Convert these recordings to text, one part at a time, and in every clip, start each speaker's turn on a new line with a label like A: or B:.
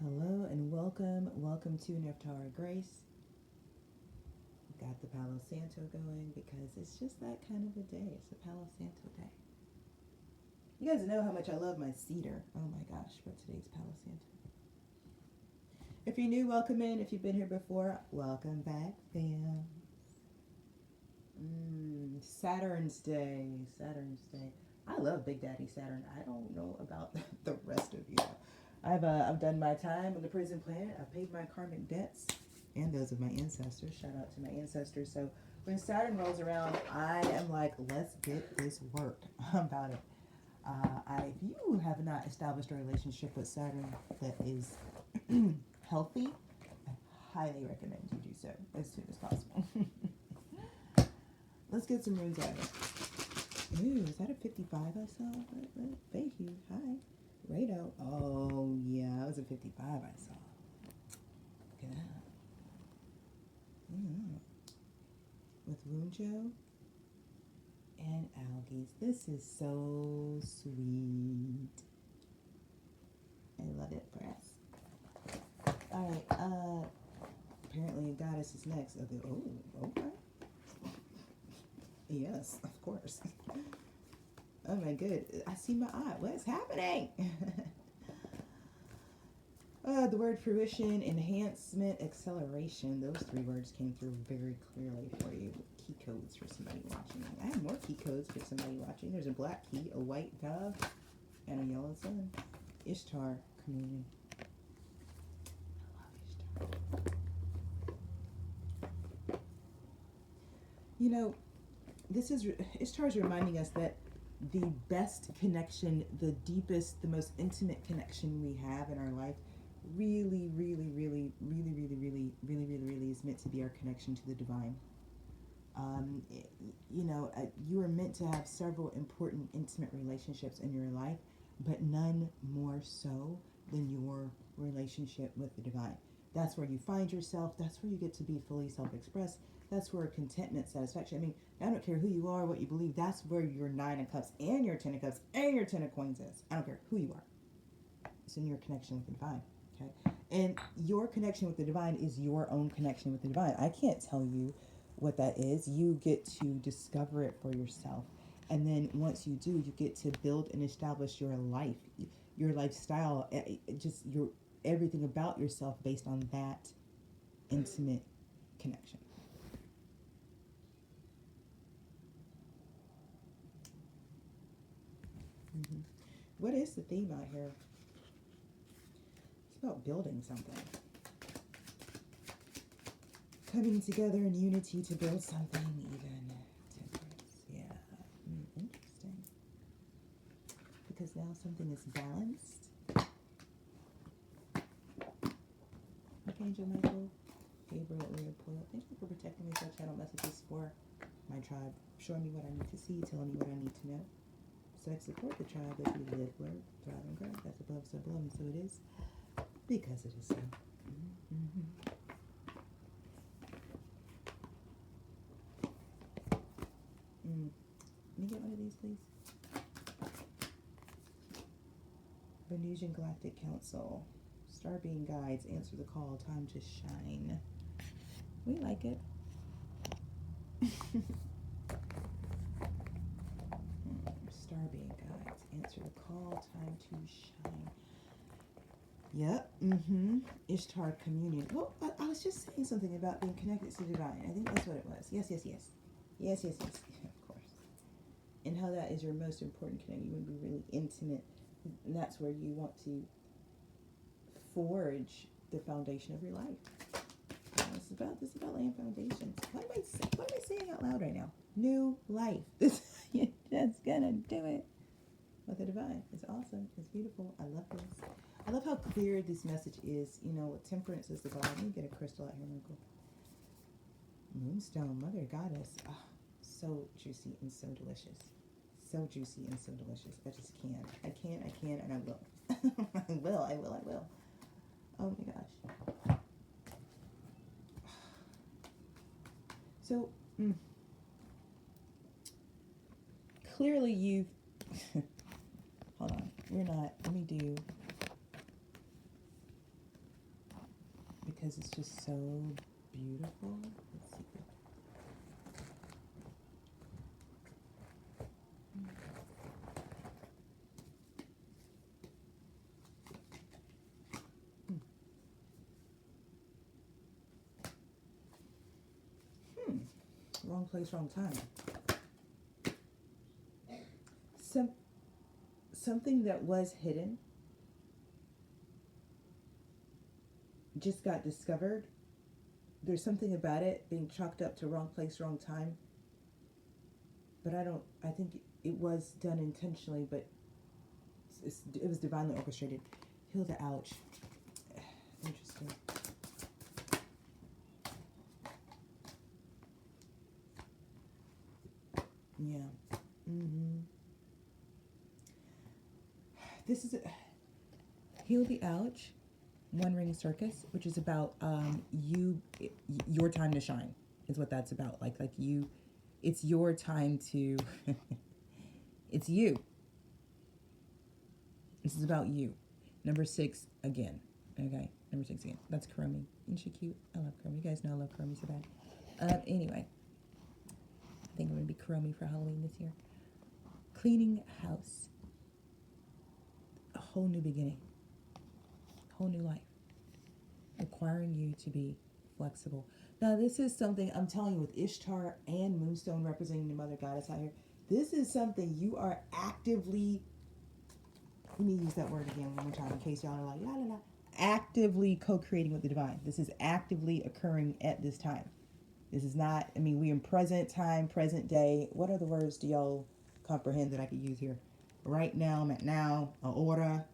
A: Hello and welcome to Nephtara Grace. Got the Palo Santo going because it's just that kind of a day. It's a Palo Santo day. You guys know how much I love my cedar. Oh my gosh, but today's Palo Santo. If you're new, welcome in. If you've been here before, welcome back, fam. Saturn's Day. Saturn's Day. I love Big Daddy Saturn. I don't know about the rest of you. I've done my time on the prison planet. I've paid my karmic debts and those of my ancestors. Shout out to my ancestors. So when Saturn rolls around, I am like, let's get this work about it. If you have not established a relationship with Saturn that is healthy, I highly recommend you do so as soon as possible. Let's get some runes out of it. Ooh, is that a 55 I saw? Thank you. Hi. Rado. Oh, yeah, that was a 55 I saw. Look at that. With Runjo and algae. This is so sweet. I love it for us. Alright, apparently a goddess is next. Okay. Yes, of course. Oh my good. I see my eye. What's happening? The word fruition, enhancement, acceleration. Those three words came through very clearly for you. Key codes for somebody watching. I have more key codes for somebody watching. There's a black key, a white dove, and a yellow sun. Ishtar communion. I love Ishtar. You know, Ishtar is reminding us that the best connection, the deepest, the most intimate connection we have in our life really is meant to be our connection to the divine. You are meant to have several important intimate relationships in your life, but none more so than your relationship with the divine. That's where you find yourself. That's where you get to be fully self-expressed. That's where contentment, satisfaction. I mean, I don't care who you are, what you believe. That's where your 9 of cups and your 10 of cups and your 10 of coins is. I don't care who you are. It's in your connection with the divine. Okay? And your connection with the divine is your own connection with the divine. I can't tell you what that is. You get to discover it for yourself. And then once you do, you get to build and establish your life, your lifestyle, just your everything about yourself based on that intimate connection. What is the theme out here? It's about building something. Coming together in unity to build something even. Yeah. Interesting. Because now something is balanced. Archangel Michael, Gabriel, Leopold. Thank you for protecting me. Such channel messages for my tribe. Showing me what I need to see, telling me what I need to know. So I support the tribe as we live, learn, thrive, and grow. That's above, so below, and so it is. Because it is so. Let me get one of these, please. Venusian Galactic Council. Star being guides, answer the call, time to shine. We like it. Star being guides, answer the call, time to shine. Yep. Ishtar communion. Well, I was just saying something about being connected to the divine. I think that's what it was. Yes. Yes, of course. And how that is your most important connection. You want to be really intimate. And that's where you want to forge the foundation of your life. This is about laying foundations. What am I saying out loud right now? New life. You're just gonna do it with the divine. It's awesome. It's beautiful. I love this. I love how clear this message is. You know, temperance is the God. Let me get a crystal out here, Michael. Moonstone, Mother Goddess. Oh, so juicy and so delicious. So juicy and so delicious. I just can't. I can, and I will. I will. Oh my gosh. So, clearly you've... Hold on. We're not... Let me do... because it's just so beautiful. Let's see. Wrong place, wrong time. Something that was hidden just got discovered. There's something about it being chalked up to wrong place, wrong time. But I think it was done intentionally, but it was divinely orchestrated. Heal the ouch. Interesting. Yeah. This is Heal the Ouch, One Ring Circus, which is about your time to shine, is what that's about. Like you, it's your time to, it's you. This is about you. Number 6 again. Okay, number 6 again. That's Chromie. Isn't she cute? I love Chromie. You guys know I love Chromie so bad. Anyway, I think I'm going to be Chromie for Halloween this year. Cleaning house. A whole new beginning. Whole new life. Requiring you to be flexible. Now, this is something I'm telling you with Ishtar and Moonstone representing the Mother Goddess out here. This is something you are actively, let me use that word again one more time in case y'all are like, la la la. Actively co-creating with the divine. This is actively occurring at this time. This is not, I mean, we in present time, present day. What other words do y'all comprehend that I could use here? Right now, I'm at now, ahora,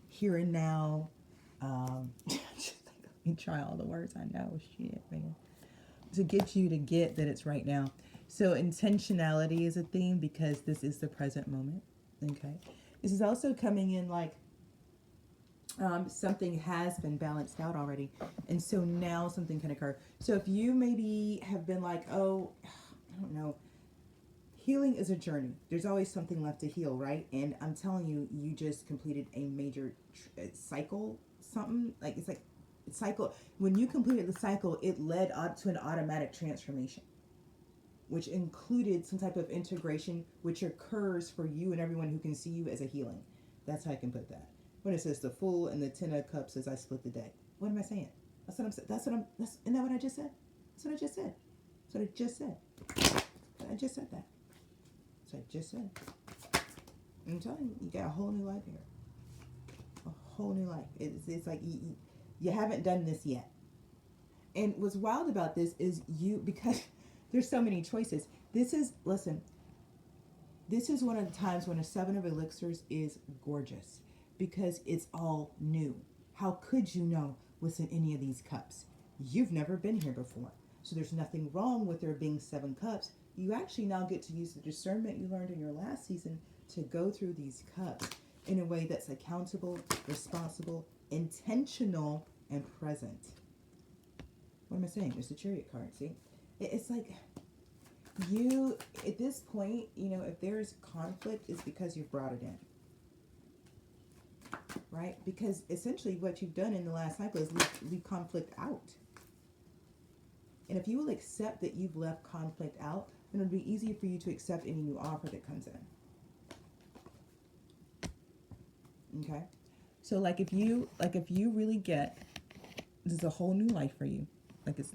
A: here and now. Just let me try all the words I know. Shit, man. To get you to get that it's right now. So intentionality is a theme because this is the present moment. Okay. This is also coming in like something has been balanced out already. And so now something can occur. So if you maybe have been like, oh, I don't know. Healing is a journey. There's always something left to heal, right? And I'm telling you, you just completed a major cycle, something. Like, it's like cycle. When you completed the cycle, it led up to an automatic transformation, which included some type of integration, which occurs for you and everyone who can see you as a healing. That's how I can put that. When it says the Fool and the 10 of Cups as I split the day. What am I saying? That's what I'm saying. Isn't that what I just said? That's what I just said. That's what I just said. I just said that. I just said. I'm telling you, you got a whole new life here. A whole new life. It's like you haven't done this yet. And what's wild about this is because there's so many choices. This is one of the times when a 7 of Elixirs is gorgeous because it's all new. How could you know what's in any of these cups? You've never been here before. So there's nothing wrong with there being 7 cups. You actually now get to use the discernment you learned in your last season to go through these cups in a way that's accountable, responsible, intentional, and present. What am I saying? There's the Chariot card, see? It's like you, at this point, if there's conflict, it's because you've brought it in. Right? Because essentially what you've done in the last cycle is leave conflict out. And if you will accept that you've left conflict out, then it'll be easier for you to accept any new offer that comes in. Okay? So if you really get, this is a whole new life for you. Like it's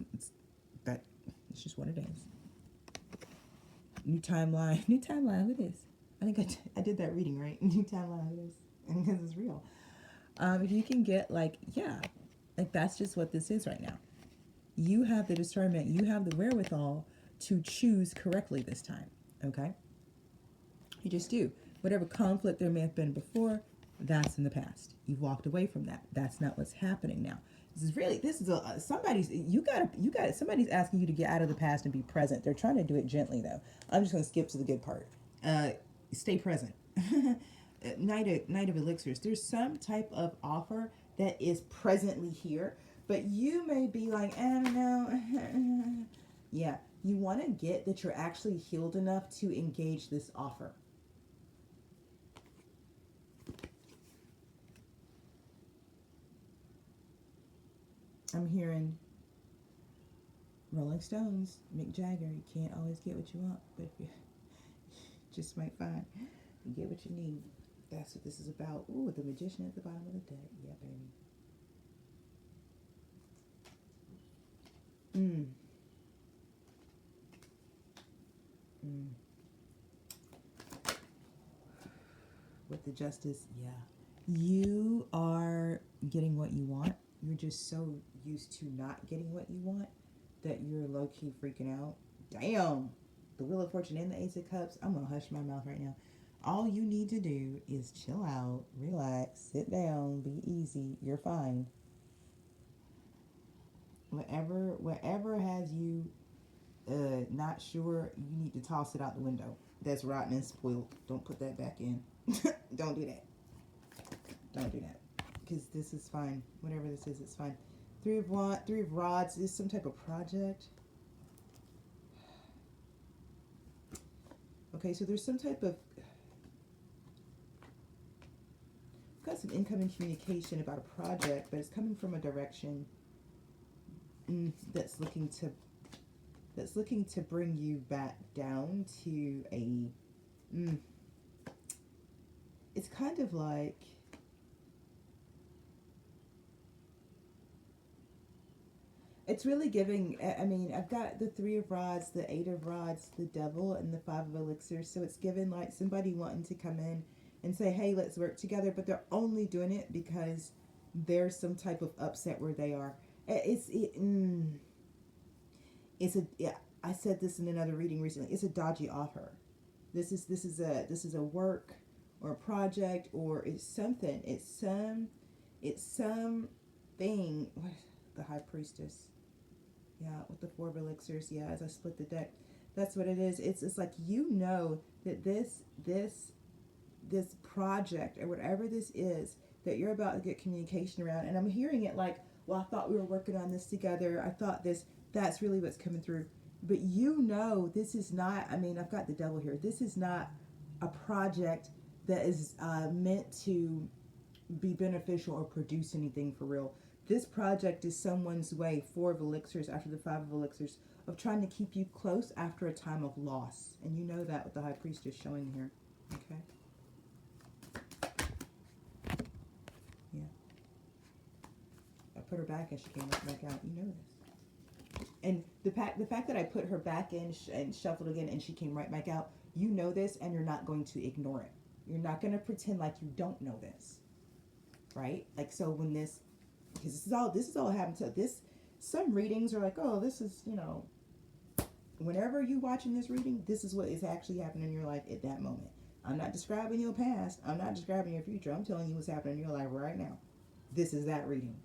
A: just what it is. New timeline, it is. I think I did that reading, right? New timeline, it is. Because it's real. If you can get that's just what this is right now. You have the discernment, you have the wherewithal to choose correctly this time, okay? You just do. Whatever conflict there may have been before, that's in the past. You've walked away from that. That's not what's happening now. Somebody's asking you to get out of the past and be present. They're trying to do it gently though. I'm just going to skip to the good part. Stay present. Knight of Elixirs. There's some type of offer that is presently here. But you may be like, I don't know. Yeah, you want to get that you're actually healed enough to engage this offer. I'm hearing Rolling Stones, Mick Jagger. You can't always get what you want, but you just might find you get what you need. That's what this is about. Ooh, the magician at the bottom of the deck. Yeah, baby. Mm. With the justice, yeah. You are getting what you want. You're just so used to not getting what you want that you're low-key freaking out. Damn. The Wheel of Fortune and the Ace of Cups. I'm going to hush my mouth right now. All you need to do is chill out, relax, sit down, be easy. You're fine. Whatever has you not sure, you need to toss it out the window. That's rotten and spoiled. Don't put that back in. Don't do that. Don't do that. Because this is fine. Whatever this is, it's fine. Three of Rods is some type of project. Okay, so there's some type of... I've got some incoming communication about a project, but it's coming from a direction that's looking to bring you back down to a... It's kind of like... It's really giving, I mean, I've got the Three of Rods, the Eight of Rods, the Devil, and the Five of Elixirs. So it's given like somebody wanting to come in and say, hey, let's work together. But they're only doing it because there's some type of upset where they are. Yeah, I said this in another reading recently. It's a dodgy offer. This is a work or a project, or it's something. It's something. What, the High Priestess. Yeah, with the Four of Elixirs. Yeah, as I split the deck, that's what it is. It's like, you know, that this project or whatever this is that you're about to get communication around. And I'm hearing it like, well, I thought we were working on this together. I thought that's really what's coming through. But you know, this is not, I mean, I've got the Devil here. This is not a project that is meant to be beneficial or produce anything for real. This project is someone's way, Four of Elixirs after the Five of Elixirs, of trying to keep you close after a time of loss. And you know that with the High Priestess showing here. Okay? Yeah. I put her back and she came right back out. You know this. And the fact that I put her back in and shuffled again and she came right back out, you know this, and you're not going to ignore it. You're not going to pretend like you don't know this. Right? Like, so when this... Because this is all happening to this. Some readings are like, oh, this is, you know, whenever you watching this reading, this is what is actually happening in your life at that moment. I'm not describing your past. I'm not describing your future. I'm telling you what's happening in your life right now. This is that reading.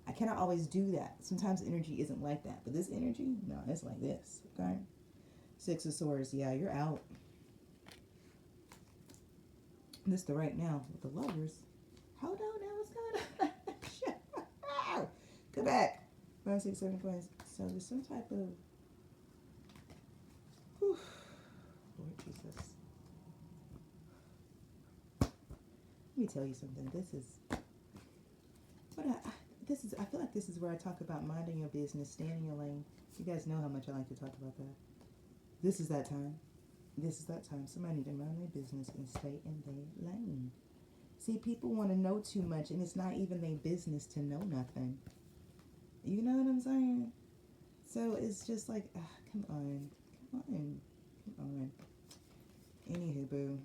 A: I cannot always do that. Sometimes energy isn't like that. But this energy, no, it's like this. Okay? Six of Swords. Yeah, you're out. This the right now with the Lovers. Hold on now. What's going on? Go back. 5, 6, 7 points. So there's some type of... Whew, Lord Jesus. Let me tell you something. This is... I feel like this is where I talk about minding your business, staying in your lane. You guys know how much I like to talk about that. This is that time. This is that time. Somebody need to mind their business and stay in their lane. See, people want to know too much, and it's not even their business to know nothing. You know what I'm saying? So it's just like, come on. Anywho, boo.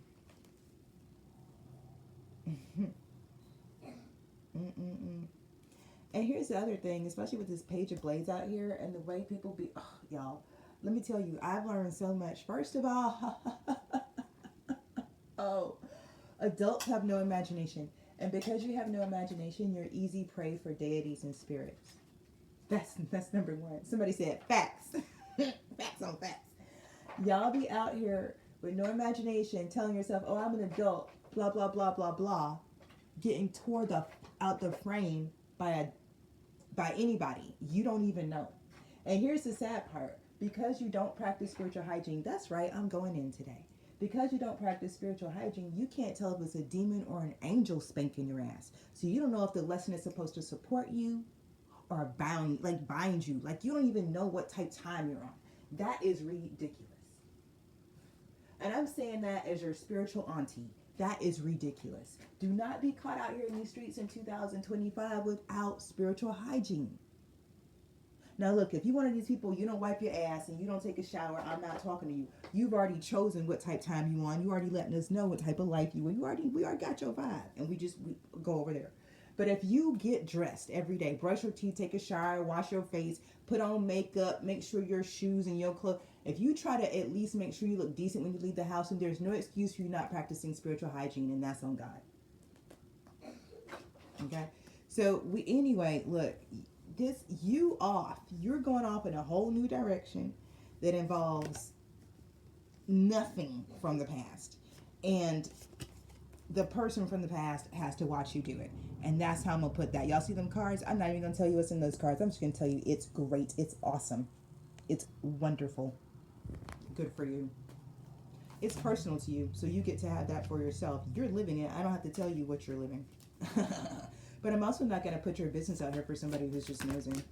A: And here's the other thing, especially with this Page of Blades out here and the way people be, y'all, let me tell you, I've learned so much. First of all, adults have no imagination. And because you have no imagination, you're easy prey for deities and spirits. That's number one. Somebody said facts. Facts on facts. Y'all be out here with no imagination telling yourself, oh, I'm an adult, blah, blah, blah, blah, blah, getting tore out the frame by anybody you don't even know. And here's the sad part. Because you don't practice spiritual hygiene, that's right, I'm going in today. Because you don't practice spiritual hygiene, you can't tell if it's a demon or an angel spanking your ass. So you don't know if the lesson is supposed to support you or bind you. Like, you don't even know what type of time you're on. That is ridiculous. And I'm saying that as your spiritual auntie. That is ridiculous. Do not be caught out here in these streets in 2025 without spiritual hygiene. Now look, if you're one of these people, you don't wipe your ass and you don't take a shower, I'm not talking to you. You've already chosen what type of time you want. You already letting us know what type of life you want. We already got your vibe, and we go over there. But if you get dressed every day, brush your teeth, take a shower, wash your face, put on makeup, make sure your shoes and your clothes, if you try to at least make sure you look decent when you leave the house, and there's no excuse for you not practicing spiritual hygiene, and that's on God. Okay? So look, you're going off in a whole new direction that involves nothing from the past. And the person from the past has to watch you do it. And that's how I'm going to put that. Y'all see them cards? I'm not even going to tell you what's in those cards. I'm just going to tell you it's great. It's awesome. It's wonderful. Good for you. It's personal to you, so you get to have that for yourself. You're living it. I don't have to tell you what you're living. But I'm also not going to put your business out here for somebody who's just nosing,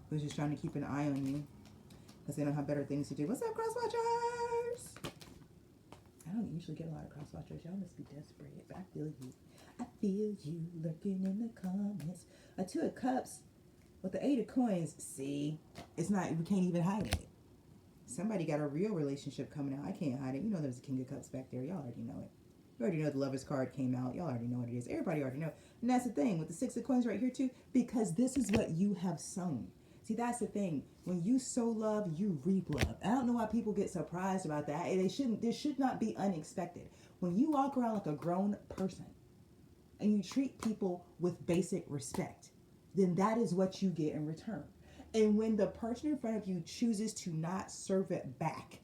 A: who's just trying to keep an eye on you because they don't have better things to do. What's up, crosswatchers? I don't usually get a lot of crosswatchers. Y'all must be desperate. I feel you. I feel you lurking in the comments. A 2 of Cups with the 8 of Coins. See, it's not. We can't even hide it. Somebody got a real relationship coming out. I can't hide it. You know there's a King of Cups back there. Y'all already know it. You already know the Lover's card came out. Y'all already know what it is. Everybody already know. And that's the thing with the 6 of Coins right here too, because this is what you have sown. See, that's the thing. When you sow love, you reap love. I don't know why people get surprised about that. This should not be unexpected. When you walk around like a grown person and you treat people with basic respect, then that is what you get in return. And when the person in front of you chooses to not serve it back,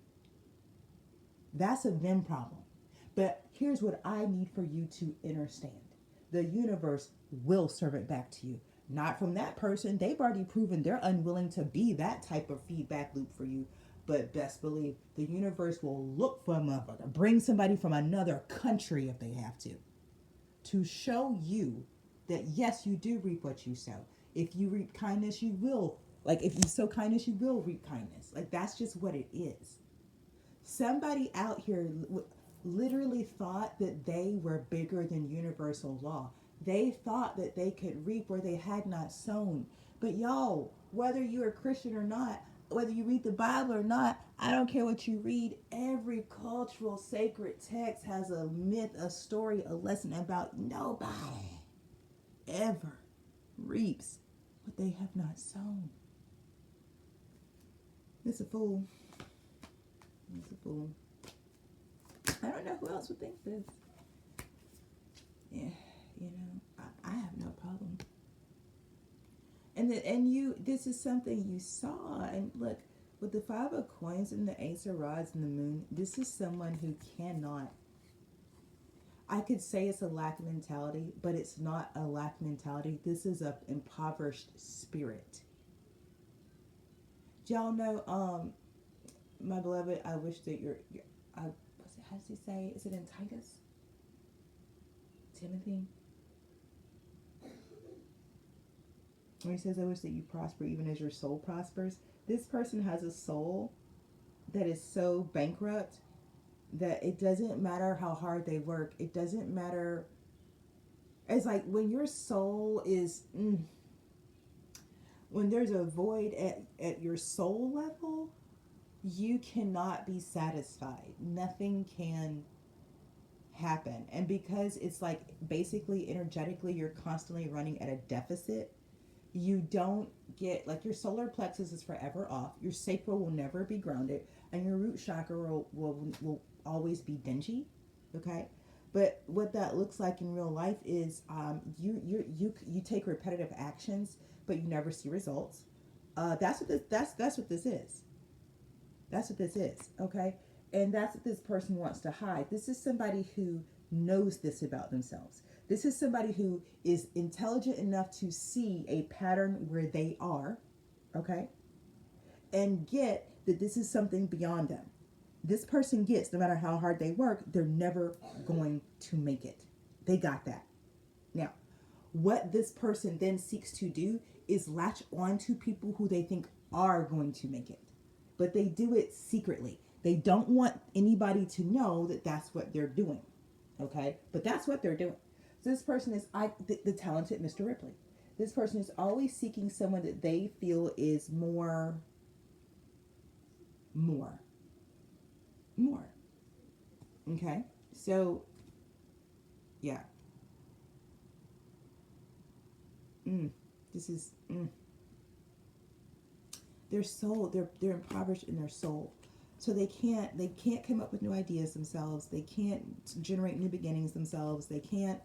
A: that's a them problem. But here's what I need for you to understand. The universe will serve it back to you. Not from that person. They've already proven they're unwilling to be that type of feedback loop for you. But best believe the universe will look for a motherfucker. Bring somebody from another country if they have to show you that yes, you do reap what you sow. If you reap kindness, you will. Like, if you sow kindness, you will reap kindness. Like, that's just what it is. Somebody out here literally thought that they were bigger than universal law. They thought that they could reap where they had not sown. But y'all, whether you're a Christian or not, whether you read the Bible or not, I don't care what you read. Every cultural sacred text has a myth, a story, a lesson about nobody ever reaps what they have not sown. It's a fool. It's a fool. I don't know who else would think this. Yeah, you know, I have no problem. This is something you saw. And look, with the 5 of Coins and the Ace of Rods and the Moon, this is someone who cannot. I could say it's a lack mentality, but it's not a lack mentality. This is an impoverished spirit. Do y'all know, my beloved, I wish that how does he say? Is it in Titus? Timothy? When he says, I wish that you prosper even as your soul prospers. This person has a soul that is so bankrupt that it doesn't matter how hard they work. It doesn't matter. It's like when your soul is, when there's a void at your soul level, you cannot be satisfied. Nothing can happen. And because it's like basically energetically you're constantly running at a deficit, you don't get, like, your solar plexus is forever off, your sacral will never be grounded, and your root chakra will always be dingy. Okay? But what that looks like in real life is you take repetitive actions, but you never see results. That's what this is. That's what this is, okay? And that's what this person wants to hide. This is somebody who knows this about themselves. This is somebody who is intelligent enough to see a pattern where they are, okay? And get that this is something beyond them. This person gets, no matter how hard they work, they're never going to make it. They got that. Now, what this person then seeks to do is latch on to people who they think are going to make it, but they do it secretly. They don't want anybody to know that that's what they're doing. Okay, but that's what they're doing. So this person is the talented Mr. Ripley. This person is always seeking someone that they feel is more, more. Okay, so yeah, this is their soul. They're impoverished in their soul, so they can't come up with new ideas themselves. They can't generate new beginnings themselves. They can't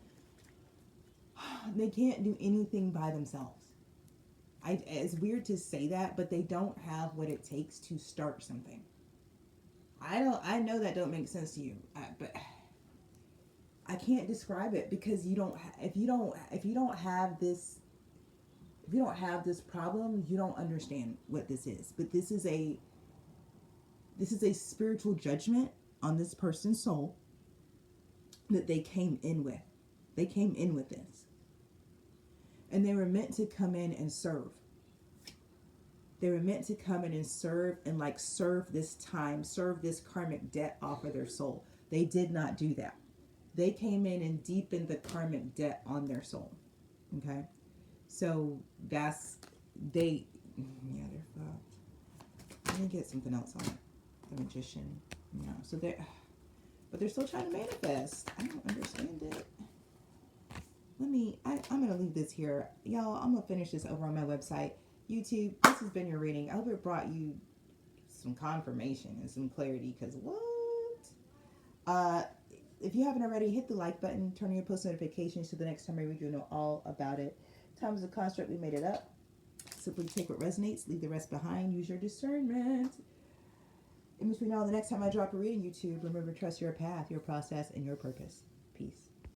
A: do anything by themselves. It's weird to say that, but they don't have what it takes to start something. I know that don't make sense to you, but I can't describe it because you don't. If you don't have this problem, you don't understand what this is. But this is a spiritual judgment on this person's soul that they came in with. They came in with this, and they were meant to come in and serve. They were meant to come in and serve and serve this karmic debt off of their soul. They did not do that. They came in and deepened the karmic debt on their soul. Okay? So they're fucked. Let me get something else on it. The Magician. No. But they're still trying to manifest. I don't understand it. I'm going to leave this here. Y'all, I'm going to finish this over on my website. YouTube, this has been your reading. I hope it brought you some confirmation and some clarity, because what? If you haven't already, hit the like button, turn on your post notifications so the next time I read, you'll know all about it. Time is a construct. We made it up. Simply take what resonates, leave the rest behind, use your discernment. In between now, the next time I drop a reading, YouTube, remember, trust your path, your process, and your purpose.